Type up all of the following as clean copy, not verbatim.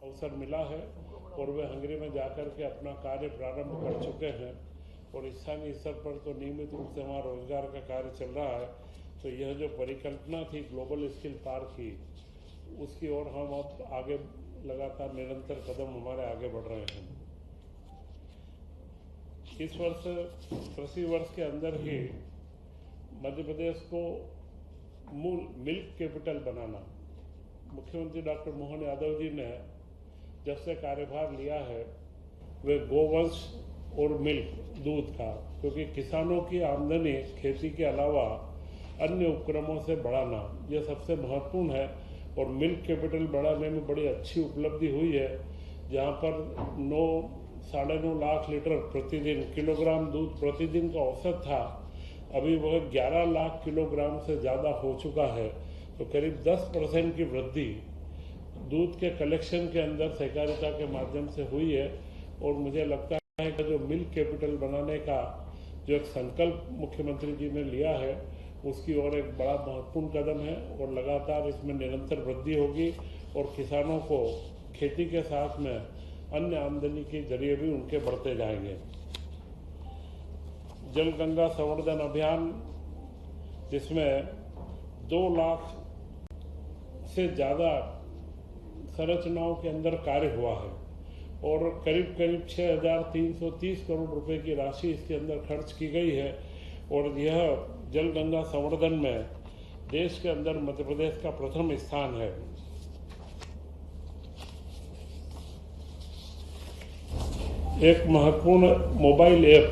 अवसर मिला है और वे हंगरी में जाकर के अपना कार्य प्रारंभ कर चुके हैं और स्थानीय स्तर पर तो नियमित रूप से वहाँ रोजगार का कार्य चल रहा है। तो यह जो परिकल्पना थी ग्लोबल स्किल पार्क की, उसकी ओर हम अब आगे लगातार निरंतर कदम हमारे आगे बढ़ रहे हैं। इस वर्ष कृषि वर्ष के अंदर ही मध्य प्रदेश को मूल मिल्क कैपिटल बनाना, मुख्यमंत्री डॉक्टर मोहन यादव जी ने जब से कार्यभार लिया है वे गोवंश और मिल्क दूध का, क्योंकि किसानों की आमदनी खेती के अलावा अन्य उपक्रमों से बढ़ाना यह सबसे महत्वपूर्ण है। और मिल्क कैपिटल बढ़ाने में बड़ी अच्छी उपलब्धि हुई है, जहां पर 9-9.5 लाख लीटर प्रतिदिन किलोग्राम दूध प्रतिदिन का औसत था, अभी वह 11 लाख किलोग्राम से ज़्यादा हो चुका है। तो करीब 10% की वृद्धि दूध के कलेक्शन के अंदर सहकारिता के माध्यम से हुई है। और मुझे लगता है कि जो मिल्क कैपिटल बनाने का जो एक संकल्प मुख्यमंत्री जी ने लिया है, उसकी ओर एक बड़ा महत्वपूर्ण कदम है और लगातार इसमें निरंतर वृद्धि होगी और किसानों को खेती के साथ में अन्य आमदनी के जरिए भी उनके बढ़ते जाएंगे। जल गंगा संवर्धन अभियान, जिसमें 2 लाख से ज़्यादा संरचनाओं के अंदर कार्य हुआ है और करीब 6,330 करोड़ रुपए की राशि इसके अंदर खर्च की गई है। और यह जल गंगा संवर्धन में देश के अंदर मध्य प्रदेश का प्रथम स्थान है। एक महत्वपूर्ण मोबाइल ऐप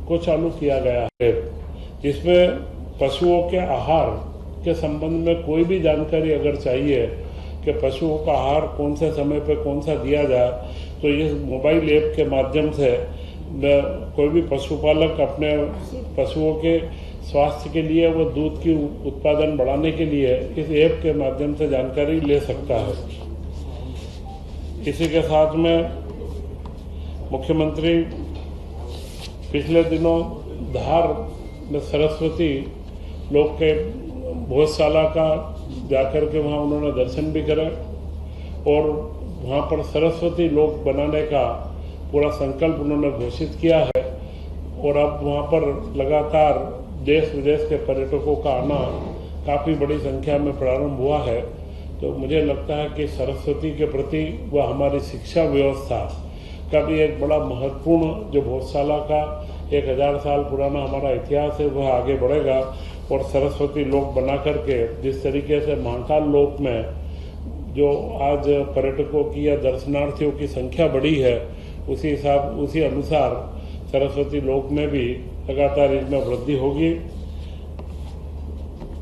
को चालू किया गया है, जिसमें पशुओं के आहार के संबंध में कोई भी जानकारी अगर चाहिए कि पशुओं का आहार कौन से समय पर कौन सा दिया जाए, तो इस मोबाइल ऐप के माध्यम से कोई भी पशुपालक अपने पशुओं के स्वास्थ्य के लिए व दूध की उत्पादन बढ़ाने के लिए इस ऐप के माध्यम से जानकारी ले सकता है। इसी के साथ में मुख्यमंत्री पिछले दिनों धार में सरस्वती लोक के भोजशाला का जाकर के वहाँ उन्होंने दर्शन भी करा और वहाँ पर सरस्वती लोक बनाने का पूरा संकल्प उन्होंने घोषित किया है। और अब वहाँ पर लगातार देश विदेश के पर्यटकों का आना काफ़ी बड़ी संख्या में प्रारंभ हुआ है। तो मुझे लगता है कि सरस्वती के प्रति व हमारी शिक्षा व्यवस्था का भी एक बड़ा महत्वपूर्ण जो भोजशाला का 1000 साल पुराना हमारा इतिहास है वह आगे बढ़ेगा। और सरस्वती लोक बना करके जिस तरीके से महाकाल लोक में जो आज पर्यटकों की या दर्शनार्थियों की संख्या बढ़ी है, उसी अनुसार सरस्वती लोक में भी लगातार इसमें वृद्धि होगी।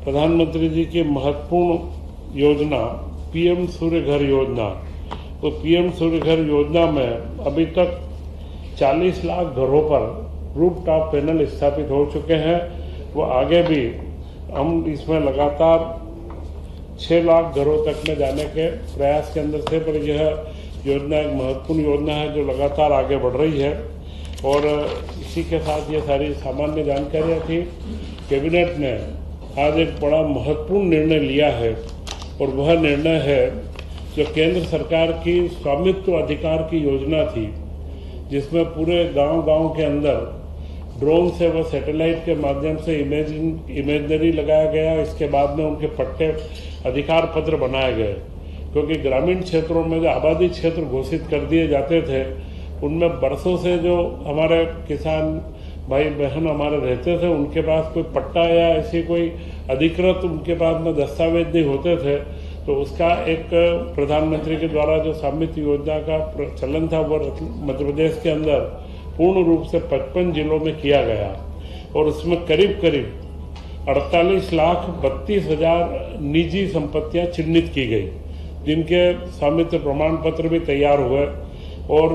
प्रधानमंत्री जी की महत्वपूर्ण योजना पीएम सूर्य घर योजना, तो पीएम सूर्य घर योजना में अभी तक 40 लाख घरों पर रूफटॉप पैनल स्थापित हो चुके हैं। वो आगे भी हम इसमें लगातार 6 लाख घरों तक में जाने के प्रयास के अंदर थे, पर यह योजना एक महत्वपूर्ण योजना है जो लगातार आगे बढ़ रही है। और इसी के साथ ये सारी सामान्य जानकारियाँ थी। कैबिनेट ने आज एक बड़ा महत्वपूर्ण निर्णय लिया है और वह निर्णय है जो केंद्र सरकार की स्वामित्व अधिकार की योजना थी, जिसमें पूरे गांव-गांव के अंदर ड्रोन से व सैटेलाइट के माध्यम से इमेजनरी लगाया गया। इसके बाद में उनके पट्टे अधिकार पत्र बनाए गए, क्योंकि ग्रामीण क्षेत्रों में जो आबादी क्षेत्र घोषित कर दिए जाते थे, उनमें बरसों से जो हमारे किसान भाई बहन हमारे रहते थे, उनके पास कोई पट्टा या ऐसी कोई अधिकृत उनके पास में दस्तावेज नहीं होते थे। तो उसका एक प्रधानमंत्री के द्वारा जो स्वामित्व योजना का चलन था वो मध्य प्रदेश के अंदर पूर्ण रूप से 55 जिलों में किया गया और उसमें करीब 48,32,000 निजी संपत्तियां चिन्हित की गई, जिनके स्वामित्व प्रमाण पत्र भी तैयार हुए और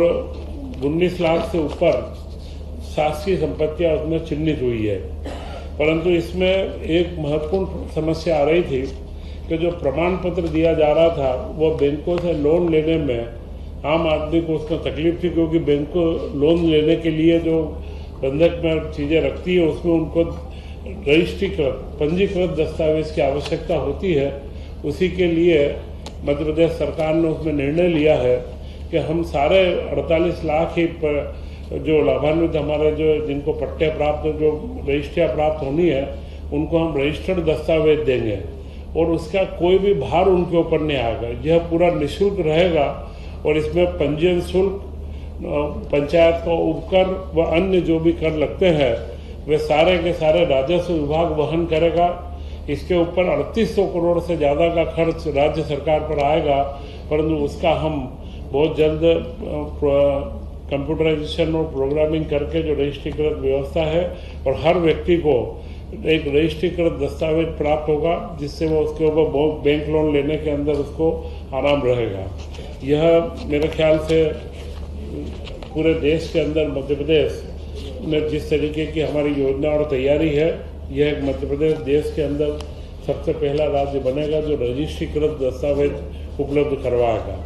19 लाख से ऊपर शासकीय संपत्तियां उसमें चिन्हित हुई है। परंतु इसमें एक महत्वपूर्ण समस्या आ रही थी कि जो प्रमाण पत्र दिया जा रहा था वो बैंकों से लोन लेने में आम आदमी को उसमें तकलीफ थी, क्योंकि बैंक को लोन लेने के लिए जो बंधक में चीज़ें रखती है उसमें उनको रजिस्ट्रीकृत पंजीकृत दस्तावेज की आवश्यकता होती है। उसी के लिए मध्य प्रदेश सरकार ने उसमें निर्णय लिया है कि हम सारे 48 लाख ही जो लाभान्वित हमारे जो जिनको पट्टे प्राप्त जो रजिस्ट्रियाँ प्राप्त होनी है उनको हम रजिस्टर्ड दस्तावेज देंगे और उसका कोई भी भार उनके ऊपर नहीं आएगा। यह पूरा निःशुल्क रहेगा और इसमें पंजीयन शुल्क, पंचायत का उपकर व अन्य जो भी कर लगते हैं वे सारे के सारे राजस्व विभाग वहन करेगा। इसके ऊपर 3800 करोड़ से ज़्यादा का खर्च राज्य सरकार पर आएगा, परंतु उसका हम बहुत जल्द कंप्यूटराइजेशन और प्रोग्रामिंग करके जो रजिस्ट्रीकृत व्यवस्था है और हर व्यक्ति को एक रजिस्ट्रीकृत दस्तावेज प्राप्त होगा जिससे वो उसके ऊपर बैंक लोन लेने के अंदर उसको आराम रहेगा। यह मेरे ख्याल से पूरे देश के अंदर मध्य प्रदेश में जिस तरीके की हमारी योजना और तैयारी है, यह एक मध्य प्रदेश देश के अंदर सबसे पहला राज्य बनेगा जो रजिस्ट्रीकृत दस्तावेज उपलब्ध करवाएगा।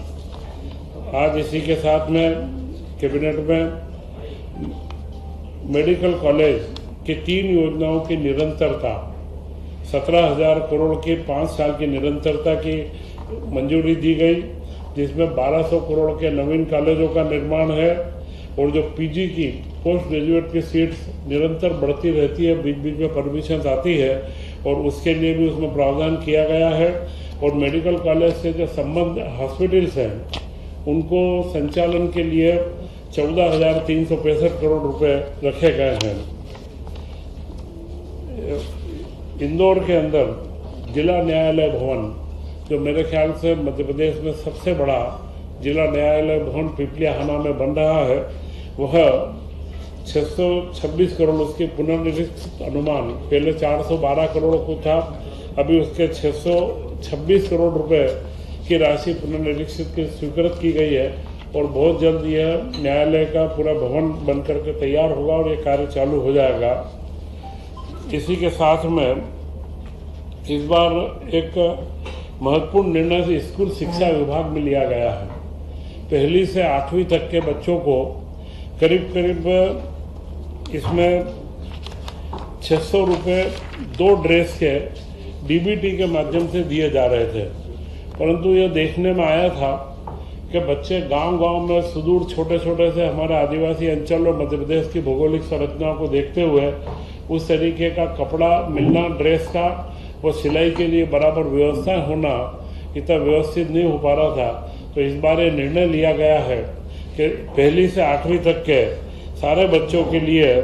आज इसी के साथ में कैबिनेट में मेडिकल कॉलेज की 3 योजनाओं की निरंतरता 17,000 करोड़ की 5 साल की निरंतरता की मंजूरी दी गई, जिसमें 1200 करोड़ के नवीन कॉलेजों का निर्माण है और जो पीजी की पोस्ट ग्रेजुएट की सीट्स निरंतर बढ़ती रहती है, बीच बीच में परमिशन आती है और उसके लिए भी उसमें प्रावधान किया गया है। और मेडिकल कॉलेज से जो संबंध हॉस्पिटल्स हैं उनको संचालन के लिए 14,365 करोड़ रुपए रखे गए हैं। इंदौर के अंदर जिला न्यायालय भवन, जो मेरे ख्याल से मध्य प्रदेश में सबसे बड़ा जिला न्यायालय भवन पिपलियाहाना में बन रहा है, वह 626 करोड़ उसकी पुनर्निरीक्षित अनुमान पहले 412 करोड़ को था, अभी उसके 626 करोड़ रुपए की राशि पुनर्निरीक्षित की स्वीकृत की गई है और बहुत जल्द यह न्यायालय का पूरा भवन बनकर के तैयार होगा और ये कार्य चालू हो जाएगा। इसी के साथ में इस बार एक महत्वपूर्ण निर्णय स्कूल शिक्षा विभाग में लिया गया है। 1ली से 8वीं तक के बच्चों को करीब करीब इसमें 600 रुपये 2 ड्रेस के डीबीटी के माध्यम से दिए जा रहे थे, परंतु यह देखने में आया था कि बच्चे गांव-गांव में सुदूर छोटे छोटे से हमारे आदिवासी अंचल और मध्य प्रदेश की भौगोलिक संरचनाओं को देखते हुए उस तरीके का कपड़ा मिलना, ड्रेस का वो सिलाई के लिए बराबर व्यवस्था होना इतना व्यवस्थित नहीं हो पा रहा था। तो इस बार ये निर्णय लिया गया है कि 1ली से 8वीं तक के सारे बच्चों के लिए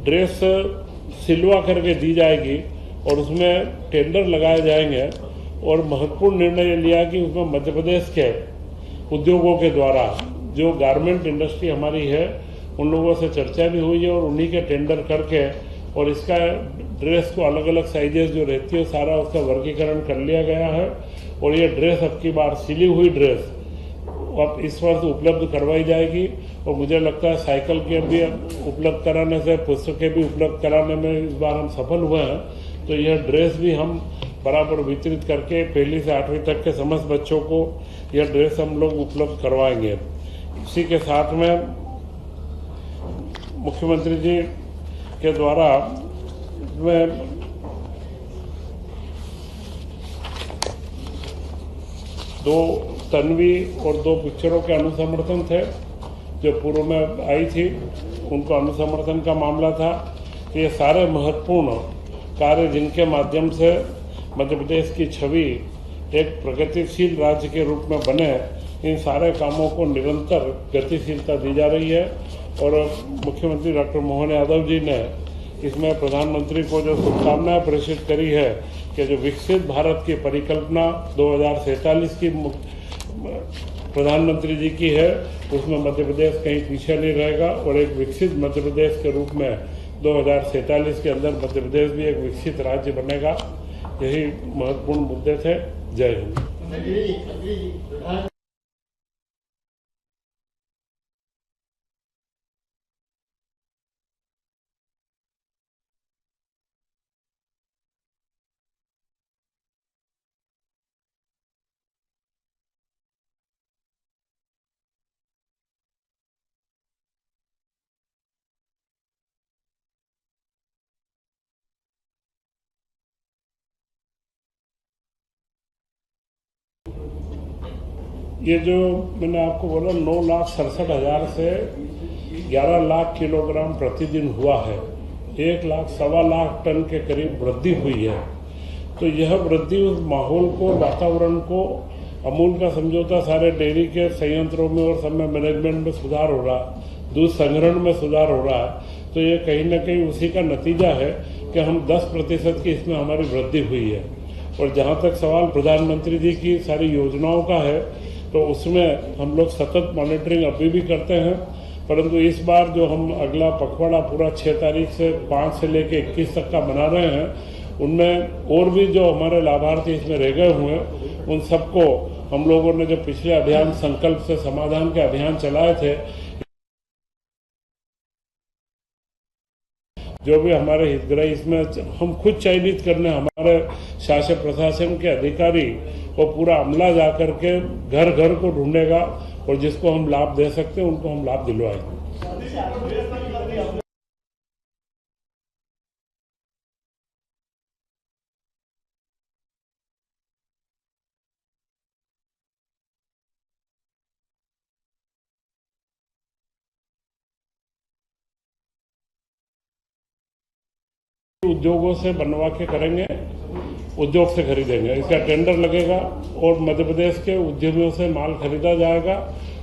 ड्रेस सिलवा करके दी जाएगी और उसमें टेंडर लगाए जाएंगे। और महत्वपूर्ण निर्णय लिया कि उसमें मध्य प्रदेश के उद्योगों के द्वारा जो गारमेंट इंडस्ट्री हमारी है उन लोगों से चर्चा भी हुई है और उन्हीं के टेंडर करके और इसका ड्रेस को अलग अलग साइजेस जो रहती है सारा उसका वर्गीकरण कर लिया गया है। और ये ड्रेस अब की बार सिली हुई ड्रेस अब इस वर्ष उपलब्ध करवाई जाएगी और मुझे लगता है साइकिल के भी उपलब्ध कराने से, पुस्तकें भी उपलब्ध कराने में इस बार हम सफल हुए हैं। तो यह ड्रेस भी हम बराबर वितरित करके 1ली से 8वीं तक के समस्त बच्चों को यह ड्रेस हम लोग उपलब्ध करवाएंगे। इसी के साथ में मुख्यमंत्री जी के द्वारा में 2 तन्वी और 2 पिक्चरों के अनुसमर्थन थे जो पूर्व में आई थी, उनको अनुसमर्थन का मामला था। ये सारे महत्वपूर्ण कार्य जिनके माध्यम से मध्य प्रदेश की छवि एक प्रगतिशील राज्य के रूप में बने, इन सारे कामों को निरंतर गतिशीलता दी जा रही है। और मुख्यमंत्री डॉक्टर मोहन यादव जी ने इसमें प्रधानमंत्री को जो शुभकामनाएं प्रेषित करी है कि जो विकसित भारत की परिकल्पना 2047 की प्रधानमंत्री जी की है, उसमें मध्य प्रदेश कहीं पीछे नहीं रहेगा और एक विकसित मध्य प्रदेश के रूप में 2047 के अंदर मध्य प्रदेश भी एक विकसित राज्य बनेगा। यही महत्वपूर्ण मुद्दे थे। जय हिंद। ये जो मैंने आपको बोला 9,67,000 से 11 लाख किलोग्राम प्रतिदिन हुआ है, 1 लाख सवा लाख टन के करीब वृद्धि हुई है। तो यह वृद्धि उस माहौल को, वातावरण को, अमूल का समझौता सारे डेयरी के संयंत्रों में और सब में मैनेजमेंट में सुधार हो रहा है, दूध संग्रहण में सुधार हो रहा है। तो ये कहीं ना कहीं उसी का नतीजा है कि हम 10% की इसमें हमारी वृद्धि हुई है। और जहाँ तक सवाल प्रधानमंत्री जी की सारी योजनाओं का है, तो उसमें हम लोग सतत मॉनिटरिंग अभी भी करते हैं, परंतु इस बार जो हम अगला पखवाड़ा पूरा 6 तारीख से 5 से लेकर 21 तक का बना रहे हैं, उनमें और भी जो हमारे लाभार्थी इसमें रह गए हुए हैं, उन सबको हम लोगों ने जो पिछले अभियान संकल्प से समाधान के अभियान चलाए थे, जो भी हमारे हितग्राही, इसमें हम खुद चयनित करने, हमारे शासन प्रशासन के अधिकारी वो पूरा अमला जा करके घर घर को ढूंढेगा और जिसको हम लाभ दे सकते हैं उनको हम लाभ दिलवाएंगे। उद्योगों से बनवा के करेंगे, उद्योग से खरीदेंगे, इसका टेंडर लगेगा और मध्य प्रदेश के उद्यमियों से माल खरीदा जाएगा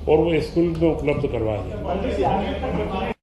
और वो स्कूल में उपलब्ध करवाया जाएगा।